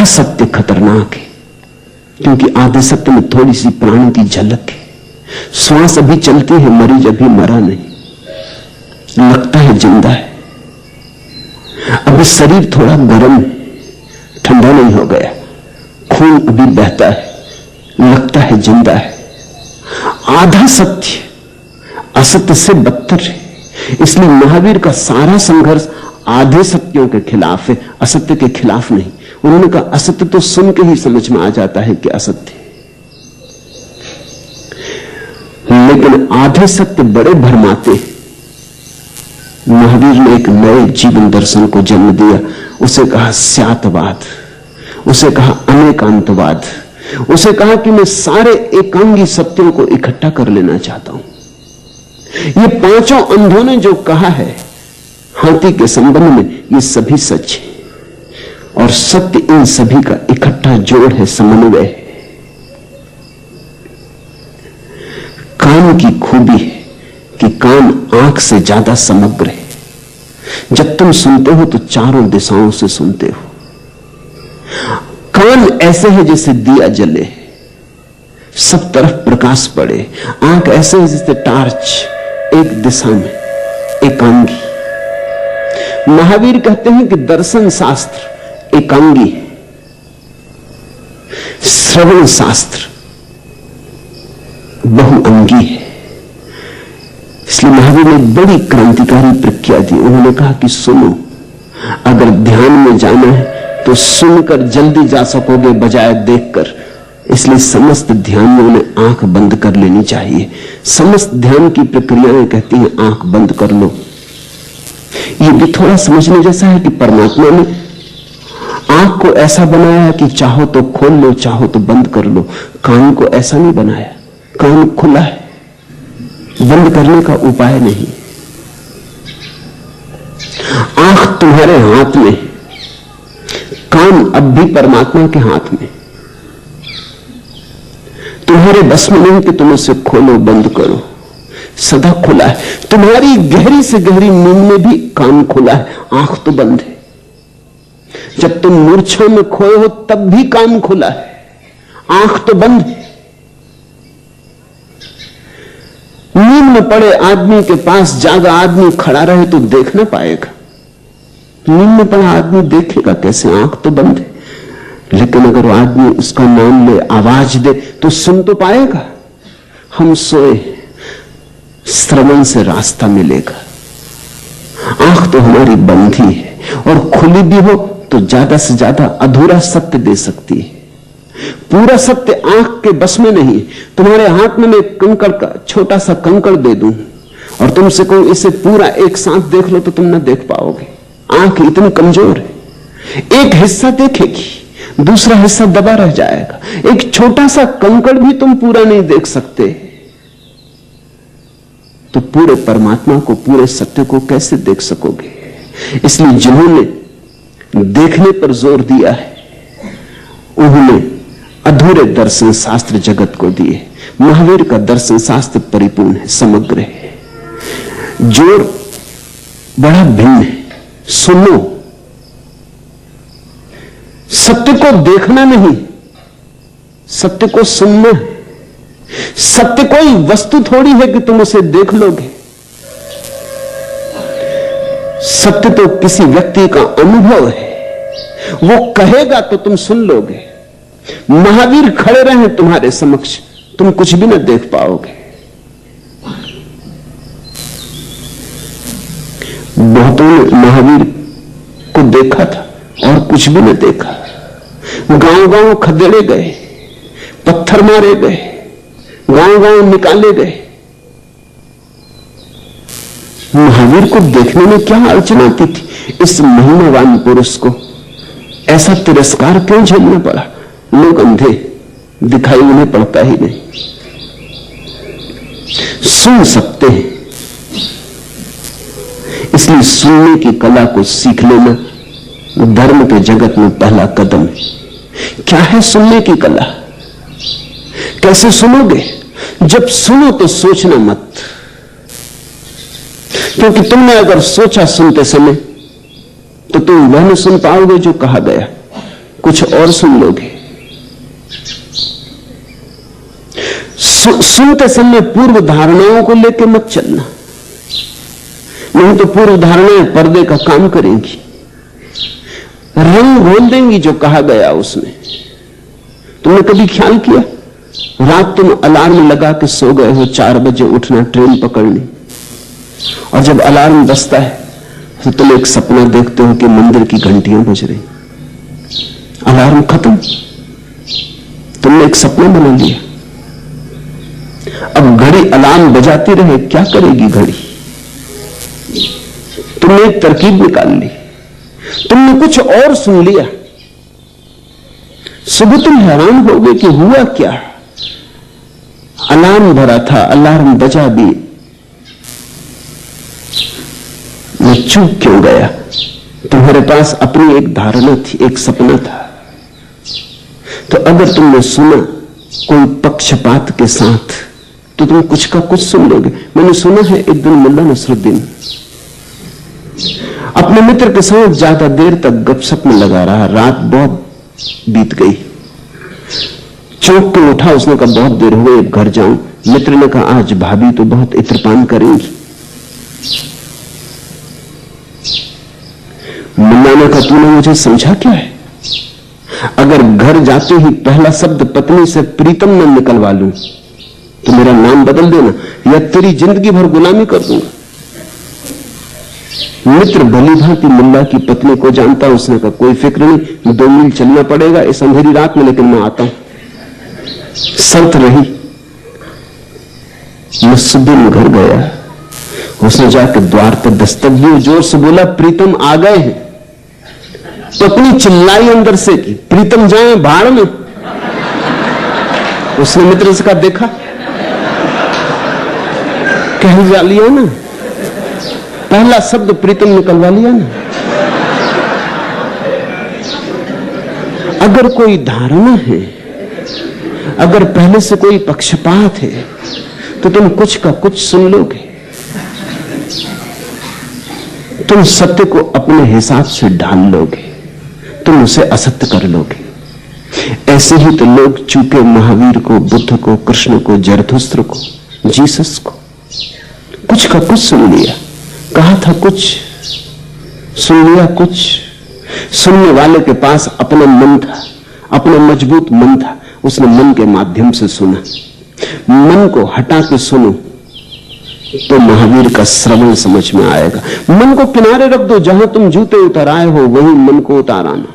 आधा सत्य खतरनाक है, क्योंकि आधे सत्य में थोड़ी सी प्राण की झलक है। श्वास अभी चलती है, मरीज अभी मरा नहीं, लगता है जिंदा है। अभी शरीर थोड़ा गर्म है, ठंडा नहीं हो गया, खून अभी बहता है, लगता है जिंदा है। आधा सत्य असत्य से बदतर है। इसलिए महावीर का सारा संघर्ष आधे सत्यों के खिलाफ है, असत्य के खिलाफ नहीं। उन्होंने कहा असत्य तो सुन के ही समझ में आ जाता है कि असत्य है, लेकिन आधे सत्य बड़े भरमाते। महावीर ने एक नए जीवन दर्शन को जन्म दिया। उसे कहा स्यातवाद, उसे कहा अनेकांतवाद, उसे कहा कि मैं सारे एकांगी सत्यों को इकट्ठा कर लेना चाहता हूं। ये पांचों अंधों ने जो कहा है हाथी के संबंध में, ये सभी सच है, और सत्य इन सभी का इकट्ठा जोड़ है, समन्वय है। कान की खूबी है कि कान आंख से ज्यादा समग्र है। जब तुम सुनते हो तो चारों दिशाओं से सुनते हो। कान ऐसे है जैसे दिया जले, सब तरफ प्रकाश पड़े। आंख ऐसे है जैसे टार्च, एक दिशा में एकांगी। महावीर कहते हैं कि दर्शन शास्त्र एकांगी है, श्रवण शास्त्र बहुअंगी है। इसलिए महावीर ने बड़ी क्रांतिकारी प्रक्रिया दी। उन्होंने कहा कि सुनो, अगर ध्यान में जाना है तो सुनकर जल्दी जा सकोगे बजाय देखकर। इसलिए समस्त ध्यान में उन्हें आंख बंद कर लेनी चाहिए। समस्त ध्यान की प्रक्रियाएं कहती हैं आंख बंद कर लो। ये भी थोड़ा समझने जैसा है कि परमात्मा ने आंख को ऐसा बनाया कि चाहो तो खोल लो, चाहो तो बंद कर लो। कान को ऐसा नहीं बनाया, कान खुला है, बंद करने का उपाय नहीं। आंख तुम्हारे हाथ में, कान अब भी परमात्मा के हाथ में। तुम्हारे बस में नहीं कि तुम उसे खोलो बंद करो, सदा खुला है। तुम्हारी गहरी से गहरी नींद में भी कान खुला है, आंख तो बंद है। जब तुम मूर्छा में खोए हो तब भी कान खुला है, आंख तो बंद है। नींद में पड़े आदमी के पास जागा आदमी खड़ा रहे तो देख ना पाएगा। नींद में पड़ा आदमी देखेगा कैसे, आंख तो बंद है। लेकिन अगर आदमी उसका नाम ले, आवाज दे तो सुन तो पाएगा। हम सोए, श्रवण से रास्ता मिलेगा। आंख तो हमारी बंद ही है, और खुली भी हो तो ज्यादा से ज्यादा अधूरा सत्य दे सकती है। पूरा सत्य आंख के बस में नहीं। तुम्हारे हाथ में मैं कंकड़ का छोटा सा कंकड़ दे दूं और तुमसे कहूं इसे पूरा एक साथ देख लो तो तुम ना देख पाओगे। आंख इतनी कमजोर है, एक हिस्सा देखेगी, दूसरा हिस्सा दबा रह जाएगा। एक छोटा सा कंकड़ भी तुम पूरा नहीं देख सकते, तो पूरे परमात्मा को, पूरे सत्य को कैसे देख सकोगे? इसलिए जिन्होंने देखने पर जोर दिया है उन्होंने अधूरे दर्शन शास्त्र जगत को दिए। महावीर का दर्शन शास्त्र परिपूर्ण है, समग्र है। जोर बड़ा भिन्न है। सुनो, सत्य को देखना नहीं, सत्य को सुनना है। सत्य कोई वस्तु थोड़ी है कि तुम उसे देख लोगे। सत्य तो किसी व्यक्ति का अनुभव है, वो कहेगा तो तुम सुन लोगे। महावीर खड़े रहे तुम्हारे समक्ष, तुम कुछ भी ना देख पाओगे। बहुतों ने महावीर को देखा था और कुछ भी न देखा। गांव गांव खदेड़े गए, पत्थर मारे गए, गांव गांव निकाले गए। महावीर को देखने में क्या अड़चन आती थी? इस महिमावान पुरुष को ऐसा तिरस्कार क्यों झेलना पड़ा? लोग अंधे, दिखाई उन्हें पड़ता ही नहीं। सुन सकते हैं, इसलिए सुनने की कला को सीख लेना धर्म के जगत में पहला कदम है। क्या है सुनने की कला? कैसे सुनोगे? जब सुनो तो सोचना मत, क्योंकि तुमने अगर सोचा सुनते समय तो तुम वह न सुन पाओगे जो कहा गया। कुछ और सुन लोगे। सुनते समय पूर्व धारणाओं को लेकर मत चलना, नहीं तो पूर्व धारणाएं पर्दे का काम करेंगी, रंग घोल देंगी जो कहा गया उसमें। तुमने कभी ख्याल किया, रात तुम अलार्म लगा के सो गए हो, 4 बजे उठना ट्रेन पकड़नी, और जब अलार्म बजता है तो तुम एक सपना देखते हो कि मंदिर की घंटियां बज रही। अलार्म खत्म, तुमने एक सपना बना लिया। अब घड़ी अलार्म बजाती रहे, क्या करेगी घड़ी? तुमने एक तरकीब निकाल ली, तुमने कुछ और सुन लिया। सुबह तुम हैरान हो गए कि हुआ क्या, अलार्म भरा था, अलार्म बजा भी, मैं चूक क्यों गया? तुम्हारे पास अपनी एक धारणा थी, एक सपना था। तो अगर तुमने सुना कोई पक्षपात के साथ तो तुम कुछ का कुछ सुन लोगे। मैंने सुना है एक दिन मुल्ला नसरुद्दीन अपने मित्र के साथ ज्यादा देर तक गपशप में लगा रहा, रात बहुत बीत गई, चौंक के उठा, उसने कहा बहुत देर हो गई, घर जाऊं। मित्र ने कहा आज भाभी तो बहुत इत्रपान करेंगी। मुल्ला ने कहा तूने मुझे समझा क्या है? अगर घर जाते ही पहला शब्द पत्नी से प्रीतम न निकलवा लूं तो मेरा नाम बदल देना या तेरी जिंदगी भर गुलामी कर दूंगा। मित्र भली भांति मुल्ला की पत्नी को जानता, उसने कहा कोई फिक्र नहीं, 2 मील चलना पड़ेगा इस अंधेरी रात में, लेकिन मैं आता हूं। शर्त रही। नसरुद्दीन घर गया, उसने जाकर द्वार पर दस्तक दी, जोर से बोला प्रीतम आ गए हैं। पत्नी चिल्लाई अंदर से कि प्रीतम जाए भाड़ में। उसने मित्र से कहा देखा, कह जा लिया ना, पहला शब्द प्रीतम निकलवा लिया ना। अगर कोई धारणा है, अगर पहले से कोई पक्षपात है तो तुम कुछ का कुछ सुन लोगे। तुम सत्य को अपने हिसाब से ढाल लोगे, तुम उसे असत्य कर लोगे। ऐसे ही तो लोग चूके महावीर को, बुद्ध को, कृष्ण को, जरथुस्त्र को, जीसस को, कुछ का कुछ सुन लिया, कहा था कुछ, सुन लिया कुछ। सुनने वाले के पास अपना मन था, अपना मजबूत मन था, उसने मन के माध्यम से सुना। मन को हटा के सुनो तो महावीर का श्रवण समझ में आएगा। मन को किनारे रख दो, जहां तुम जूते उतर आए हो वहीं मन को उतार आना।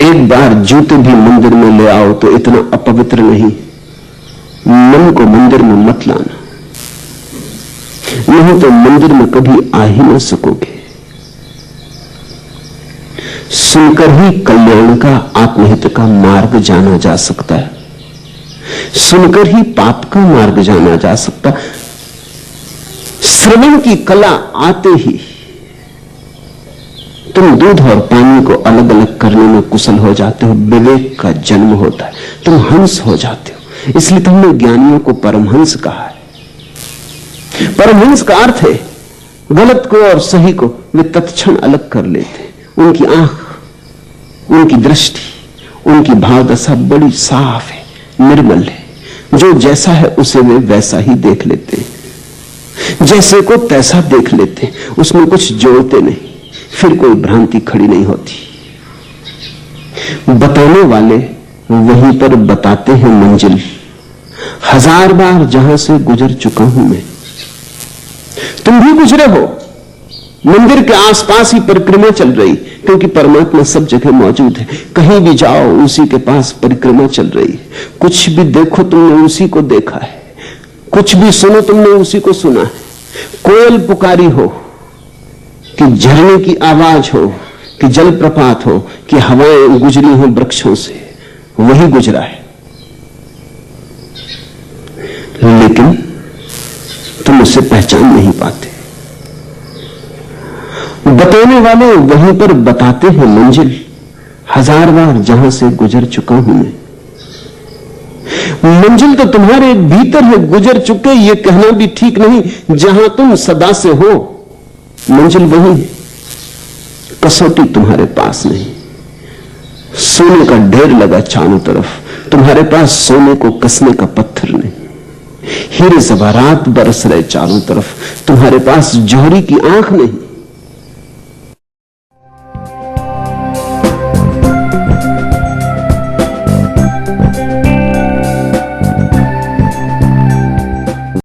एक बार जूते भी मंदिर में ले आओ तो इतना अपवित्र नहीं, मन को मंदिर में मत लाना, नहीं तो मंदिर में कभी आ ही ना सकोगे। सुनकर ही कल्याण का, आत्महित का मार्ग जाना जा सकता है, सुनकर ही पाप का मार्ग जाना जा सकता। श्रवण की कला आते ही तुम दूध और पानी को अलग अलग करने में कुशल हो जाते हो, विवेक का जन्म होता है, तुम हंस हो जाते हो। इसलिए तो हमने ज्ञानियों को परमहंस कहा है। परमहंस का अर्थ है गलत को और सही को वे तत्क्षण अलग कर लेते। उनकी आंख, उनकी दृष्टि, उनकी भावदशा बड़ी साफ है, निर्मल है। जो जैसा है उसे वे वैसा ही देख लेते हैं, जैसे को तैसा देख लेते हैं, उसमें कुछ जोड़ते नहीं, फिर कोई भ्रांति खड़ी नहीं होती। बताने वाले वहीं पर बताते हैं मंजिल। 1000 बार जहां से गुजर चुका हूं मैं, तुम भी गुजरे हो। मंदिर के आसपास ही परिक्रमा चल रही, क्योंकि परमात्मा सब जगह मौजूद है। कहीं भी जाओ उसी के पास परिक्रमा चल रही है। कुछ भी देखो तुमने उसी को देखा है, कुछ भी सुनो तुमने उसी को सुना है। कोयल पुकारी हो कि झरने की आवाज हो, कि जलप्रपात हो, कि हवाएं गुजरी हो वृक्षों से, वही गुजरा है। लेकिन तुम उसे पहचान नहीं पाते। बताने वाले वहीं पर बताते हैं मंजिल। 1000 बार जहां से गुजर चुका हूं मैं। मंजिल तो तुम्हारे भीतर है, गुजर चुके ये कहना भी ठीक नहीं। जहां तुम सदा से हो मंजिल वही है, कसौटी तुम्हारे पास नहीं। सोने का ढेर लगा चारों तरफ, तुम्हारे पास सोने को कसने का पत्थर नहीं। हीरे जवाहरात बरस रहे चारों तरफ, तुम्हारे पास जोहरी की आंख नहीं।